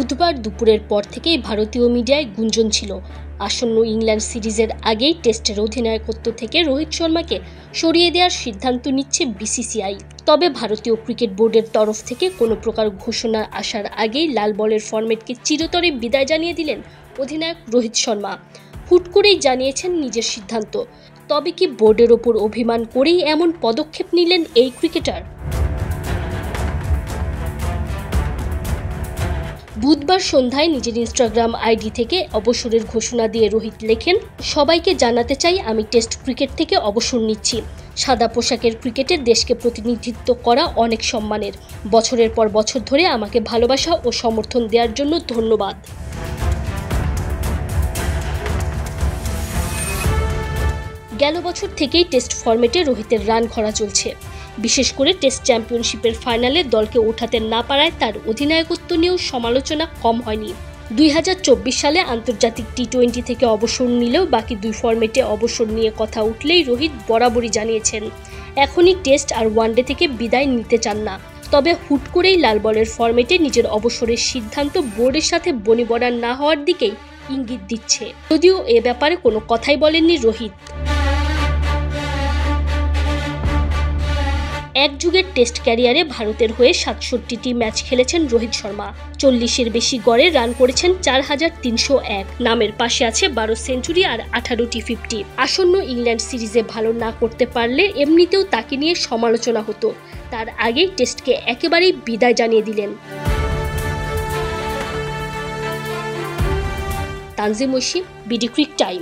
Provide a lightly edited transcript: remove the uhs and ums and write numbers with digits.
বুধবার দুপুরের পর থেকেই ভারতীয় মিডিয়ায় গুঞ্জন ছিল আসন্ন ইংল্যান্ড সিরিজের আগেই টেস্টের অধিনায়কত্ব থেকে রোহিত শর্মাকে সরিয়ে দেওয়ার সিদ্ধান্ত নিচ্ছে বিসিসিআই। তবে ভারতীয় ক্রিকেট বোর্ডের তরফ থেকে কোনো প্রকার ঘোষণা আসার আগেই লাল বলের ফরম্যাটকে চিরতরে বিদায় জানিয়ে দিলেন অধিনায়ক রোহিত শর্মা। হুট করেই জানিয়েছেন নিজের সিদ্ধান্ত। তবে কি বোর্ডের ওপর অভিমান করেই এমন পদক্ষেপ নিলেন এই ক্রিকেটার? বুধবার সন্ধ্যায় নিজের ইনস্টাগ্রাম আইডি থেকে অবসরের ঘোষণা দিয়ে রোহিত লেখেন, সবাইকে জানাতে চাই আমি টেস্ট ক্রিকেট থেকে অবসর নিচ্ছি। সাদা পোশাকের ক্রিকেটে দেশকে প্রতিনিধিত্ব করা অনেক সম্মানের। বছরের পর বছর ধরে আমাকে ভালোবাসা ও সমর্থন দেওয়ার জন্য ধন্যবাদ। গেল বছর থেকেই টেস্ট ফরম্যাটে রোহিতের রান খরা চলছে। বিশেষ করে টেস্ট চ্যাম্পিয়নশিপের ফাইনালে দলকে ওঠাতে না পারায় তার অধিনায়কত্ব নিয়েও সমালোচনা কম হয়নি। 2024 সালে আন্তর্জাতিক টি-20 থেকে অবসর নিলেও বাকি দুই ফরম্যাটে অবসর নিয়ে কথা উঠলেই রোহিত বরাবরই জানিয়েছেন এখনই টেস্ট আর ওয়ানডে থেকে বিদায় নিতে চান না। তবে হুট করেই লাল বলের ফরম্যাটে নিজের অবসরের সিদ্ধান্ত বোর্ডের সাথে বনিবনা না হওয়ার দিকেই ইঙ্গিত দিচ্ছে। যদিও এ ব্যাপারে কোনো কথাই বলেননি রোহিত। এক যুগের টেস্ট ক্যারিয়ারে ভারতের হয়ে 67টি ম্যাচ খেলেছেন রোহিত শর্মা। 40-এর বেশি গড়ে রান করেছেন 4301। নামের পাশে আছে 12 সেঞ্চুরি আর 18টি 50। আসন্ন ইংল্যান্ড সিরিজে ভালো না করতে পারলে এমনিতেও তাকে নিয়ে সমালোচনা হতো। তার আগেই টেস্টকে একেবারেই বিদায় জানিয়ে দিলেন। Tanzim Oishi, BD ক্রিক time.